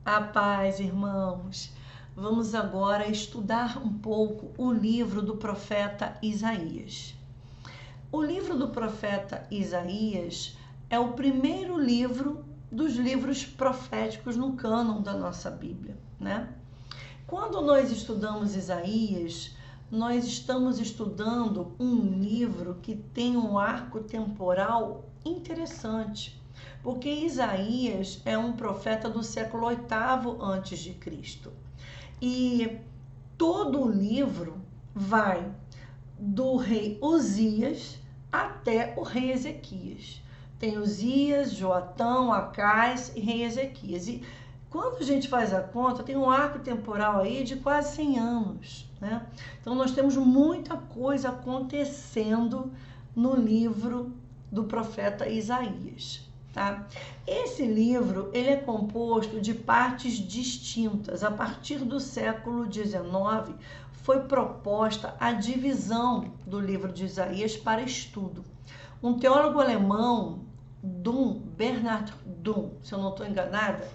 A paz, irmãos. Vamos agora estudar um pouco o livro do profeta Isaías. O livro do profeta Isaías é o primeiro livro dos livros proféticos no cânon da nossa Bíblia, né? Quando nós estudamos Isaías, nós estamos estudando um livro que tem um arco temporal interessante, porque Isaías é um profeta do século VIII a.C. E todo o livro vai do rei Uzias até o rei Ezequias. Tem Uzias, Joatão, Acás e rei Ezequias. E quando a gente faz a conta, tem um arco temporal aí de quase 100 anos, né? Então nós temos muita coisa acontecendo no livro do profeta Isaías. Tá? Esse livro ele é composto de partes distintas. A partir do século XIX foi proposta a divisão do livro de Isaías para estudo. Um teólogo alemão, Bernhard Duhm, se eu não estou enganada,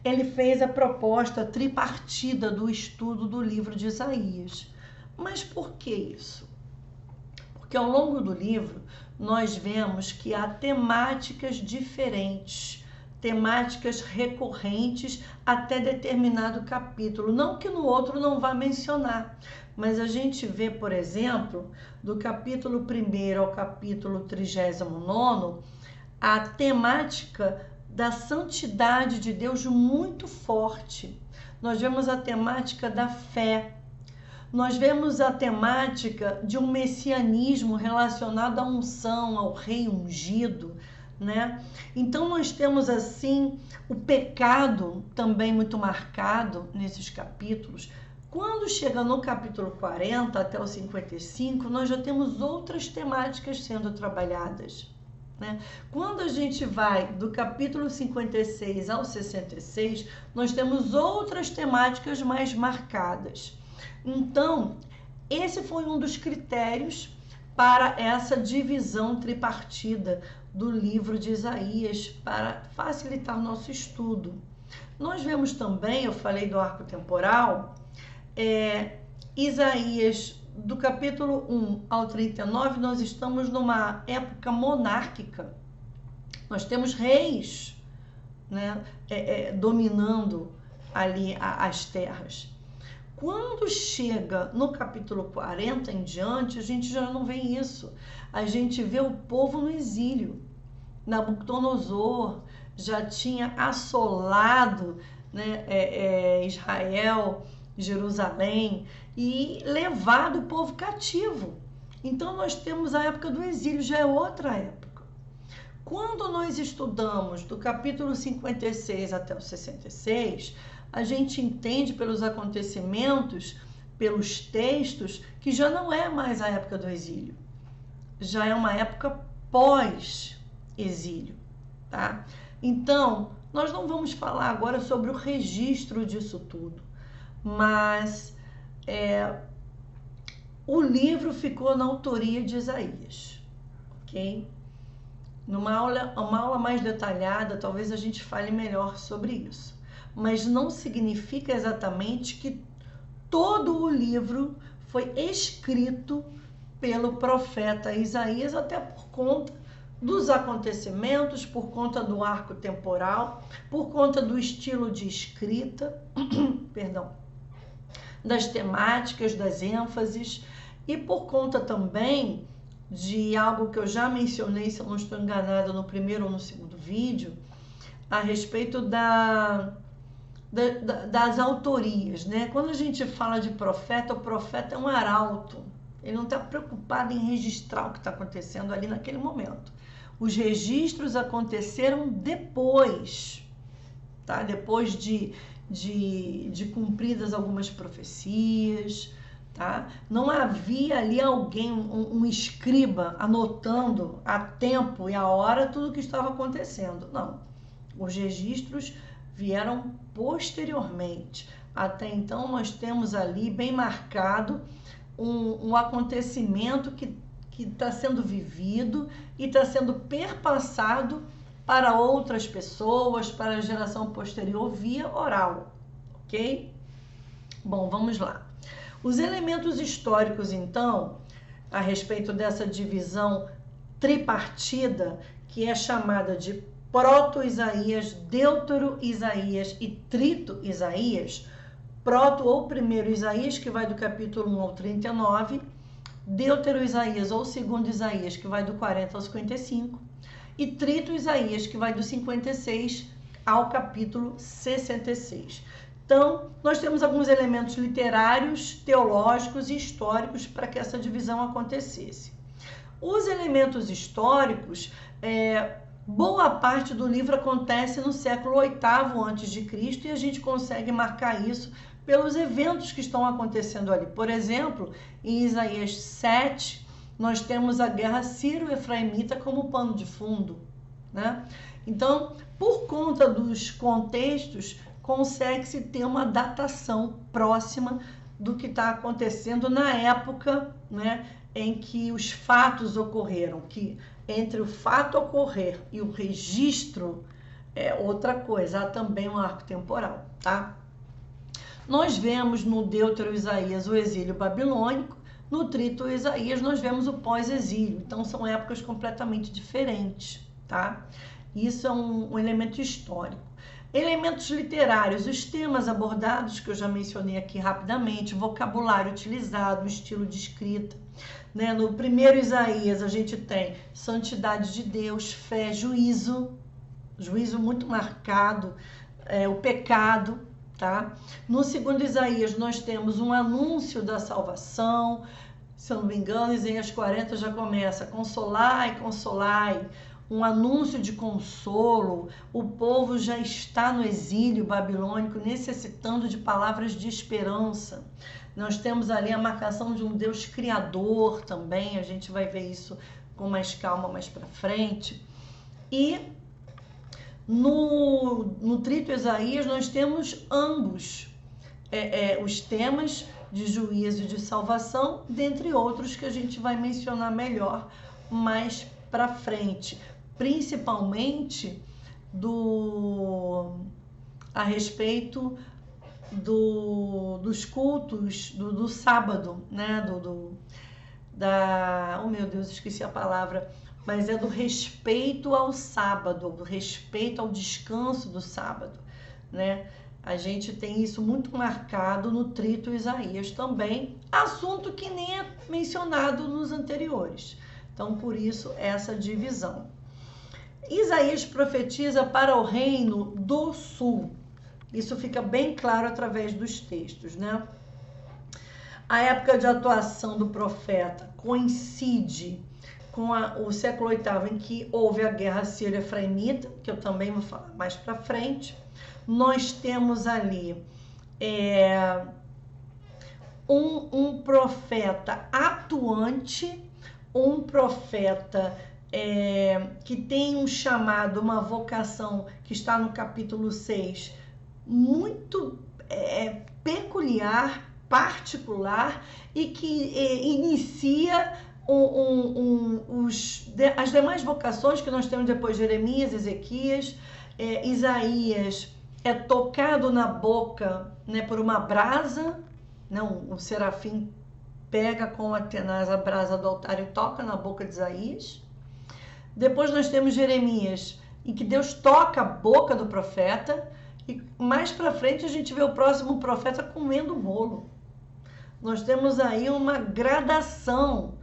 ele fez a proposta tripartida do estudo do livro de Isaías. Mas por que isso? Porque ao longo do livro nós vemos que há temáticas diferentes, temáticas recorrentes até determinado capítulo. Não que no outro não vá mencionar, mas a gente vê, por exemplo, do capítulo 1 ao capítulo 39, a temática da santidade de Deus muito forte. Nós vemos a temática da fé. Nós vemos a temática de um messianismo relacionado à unção, ao rei ungido, né? Então nós temos assim o pecado também muito marcado nesses capítulos. Quando chega no capítulo 40 até o 55, nós já temos outras temáticas sendo trabalhadas, né? Quando a gente vai do capítulo 56 ao 66, nós temos outras temáticas mais marcadas. Então, esse foi um dos critérios para essa divisão tripartida do livro de Isaías para facilitar nosso estudo. Nós vemos também, eu falei do arco temporal, Isaías, do capítulo 1 ao 39, nós estamos numa época monárquica. Nós temos reis, né, dominando ali as terras. Quando chega no capítulo 40 em diante, a gente já não vê isso. A gente vê o povo no exílio. Nabucodonosor já tinha assolado, né, Israel, Jerusalém, e levado o povo cativo. Então nós temos a época do exílio, já é outra época. Quando nós estudamos do capítulo 56 até o 66, a gente entende pelos acontecimentos, pelos textos, que já não é mais a época do exílio. Já é uma época pós-exílio, tá? Então, nós não vamos falar agora sobre o registro disso tudo, mas o livro ficou na autoria de Isaías, ok? Uma aula mais detalhada, talvez a gente fale melhor sobre isso. Mas não significa exatamente que todo o livro foi escrito pelo profeta Isaías, até por conta dos acontecimentos, por conta do arco temporal, por conta do estilo de escrita, perdão, das temáticas, das ênfases, e por conta também de algo que eu já mencionei, se eu não estou enganada, no primeiro ou no segundo vídeo, a respeito das autorias, né? Quando a gente fala de profeta, o profeta é um arauto. Ele não está preocupado em registrar o que está acontecendo ali naquele momento. Os registros aconteceram depois, tá? Depois de cumpridas algumas profecias, tá? Não havia ali alguém, um escriba, anotando a tempo e a hora tudo o que estava acontecendo. Não. Os registros vieram posteriormente. Até então nós temos ali bem marcado um acontecimento que está sendo vivido e está sendo perpassado para outras pessoas, para a geração posterior, via oral, ok? Bom, vamos lá. Os elementos históricos, então, a respeito dessa divisão tripartida, que é chamada de Proto-Isaías, Deutero-Isaías e Trito-Isaías. Proto ou primeiro Isaías, que vai do capítulo 1 ao 39, Deutero-Isaías ou segundo Isaías, que vai do 40 ao 55, e Trito-Isaías, que vai do 56 ao capítulo 66. Então, nós temos alguns elementos literários, teológicos e históricos para que essa divisão acontecesse. Os elementos históricos, boa parte do livro acontece no século VIII a.C. e a gente consegue marcar isso pelos eventos que estão acontecendo ali. Por exemplo, em Isaías 7, nós temos a guerra sírio-efraimita como pano de fundo, né? Então, por conta dos contextos, consegue-se ter uma datação próxima do que está acontecendo na época, né, em que os fatos ocorreram, que entre o fato ocorrer e o registro é outra coisa, há também um arco temporal, tá? Nós vemos no Deutero-Isaías o exílio babilônico, no Trito-Isaías nós vemos o pós-exílio, então são épocas completamente diferentes, tá? Isso é um elemento histórico. Elementos literários, os temas abordados, que eu já mencionei aqui rapidamente, vocabulário utilizado, estilo de escrita, né? No primeiro Isaías a gente tem santidade de Deus, fé, juízo muito marcado, o pecado, tá? No segundo Isaías nós temos um anúncio da salvação, se eu não me engano, Isaías 40 já começa, consolai, consolai, um anúncio de consolo, o povo já está no exílio babilônico, necessitando de palavras de esperança. Nós temos ali a marcação de um Deus criador também, a gente vai ver isso com mais calma mais para frente. E no Trito Isaías nós temos ambos os temas de juízo e de salvação, dentre outros que a gente vai mencionar melhor mais para frente, principalmente a respeito dos cultos do sábado, né? Oh meu Deus, esqueci a palavra, mas é do respeito ao sábado, do respeito ao descanso do sábado, né? A gente tem isso muito marcado no Trito Isaías também, assunto que nem é mencionado nos anteriores. Então, por isso, essa divisão. Isaías profetiza para o reino do sul. Isso fica bem claro através dos textos, né? A época de atuação do profeta coincide com o século VIII, em que houve a guerra sírio-efraimita, que eu também vou falar mais para frente. Nós temos ali um profeta atuante, um profeta que tem um chamado, uma vocação, que está no capítulo 6, muito peculiar, particular, e que inicia as demais vocações que nós temos depois de Jeremias, Ezequias. Isaías é tocado na boca, né, por uma brasa, não, o serafim pega com a tenaz a brasa do altar e toca na boca de Isaías. Depois nós temos Jeremias, em que Deus toca a boca do profeta, e mais para frente a gente vê o próximo profeta comendo o bolo. Nós temos aí uma gradação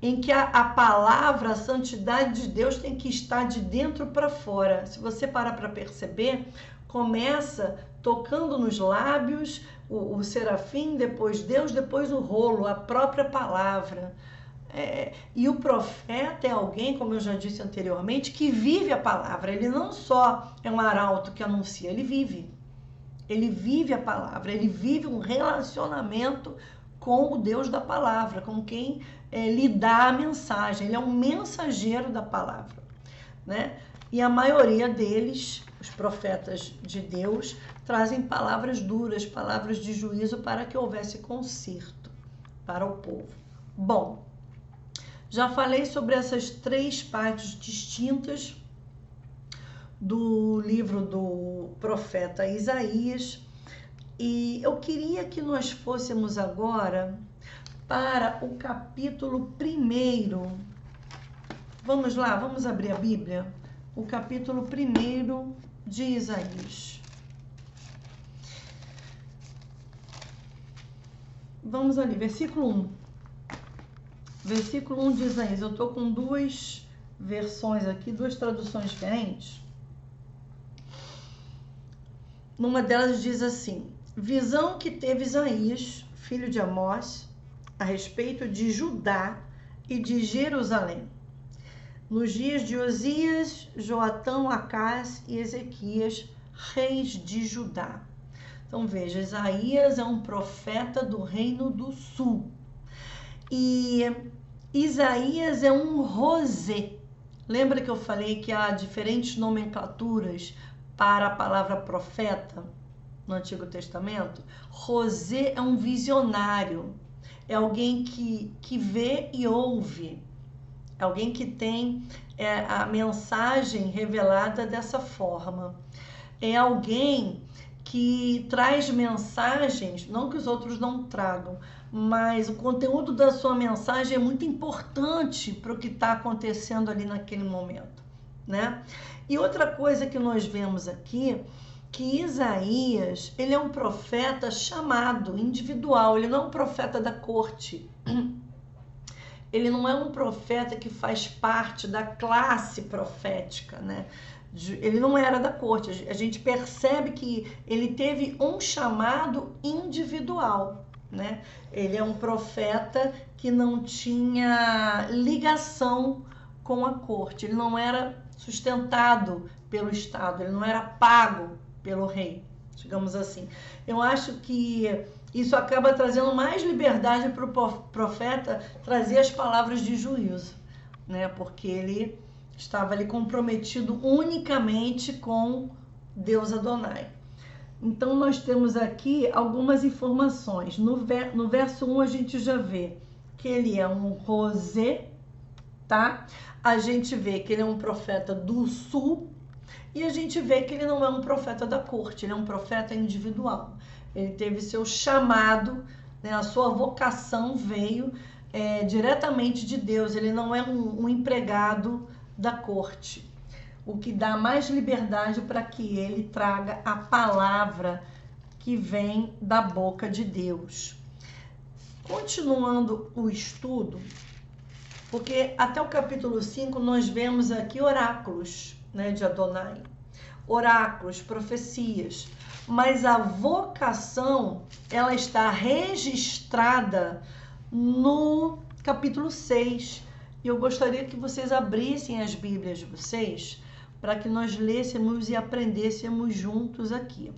em que a palavra, a santidade de Deus tem que estar de dentro para fora. Se você parar para perceber, começa tocando nos lábios o serafim, depois Deus, depois o rolo, a própria palavra. E o profeta é alguém, como eu já disse anteriormente, que vive a palavra. Ele não só é um arauto que anuncia, ele vive. Ele vive a palavra, ele vive um relacionamento com o Deus da palavra, com quem lhe dá a mensagem. Ele é um mensageiro da palavra, né? E a maioria deles, os profetas de Deus, trazem palavras duras, palavras de juízo para que houvesse conserto para o povo. Bom, já falei sobre essas três partes distintas. do livro do profeta Isaías. E eu queria que nós fôssemos agora para o capítulo 1. Vamos lá, vamos abrir a Bíblia? O capítulo 1 de Isaías. Vamos ali, versículo 1. Versículo 1 de Isaías. Eu estou com duas versões aqui, duas traduções diferentes. Numa delas diz assim: visão que teve Isaías, filho de Amós, a respeito de Judá e de Jerusalém, nos dias de Osias, Joatão, Acás e Ezequias, reis de Judá. Então veja, Isaías é um profeta do reino do sul. E Isaías é um rosé. Lembra que eu falei que há diferentes nomenclaturas para a palavra profeta no Antigo Testamento? Rosé é um visionário, é alguém que vê e ouve, é alguém que tem a mensagem revelada dessa forma, é alguém que traz mensagens, não que os outros não tragam, mas o conteúdo da sua mensagem é muito importante para o que está acontecendo ali naquele momento, né? E outra coisa que nós vemos aqui, que Isaías, ele é um profeta chamado, individual, ele não é um profeta da corte. Ele não é um profeta que faz parte da classe profética, né? Ele não era da corte. A gente percebe que ele teve um chamado individual, né? Ele é um profeta que não tinha ligação com a corte. Ele não era sustentado pelo Estado, ele não era pago pelo rei, digamos assim. Eu acho que isso acaba trazendo mais liberdade para o profeta trazer as palavras de juízo, né? Porque ele estava ali comprometido unicamente com Deus Adonai. Então nós temos aqui algumas informações. No verso 1 a gente já vê que ele é um rosé, tá? A gente vê que ele é um profeta do sul e a gente vê que ele não é um profeta da corte, ele é um profeta individual. Ele teve seu chamado, né? A sua vocação veio diretamente de Deus, ele não é um empregado da corte, o que dá mais liberdade para que ele traga a palavra que vem da boca de Deus. Continuando o estudo, porque até o capítulo 5 nós vemos aqui oráculos, né, de Adonai, oráculos, profecias, mas a vocação ela está registrada no capítulo 6. E eu gostaria que vocês abrissem as Bíblias de vocês para que nós lêssemos e aprendêssemos juntos aqui.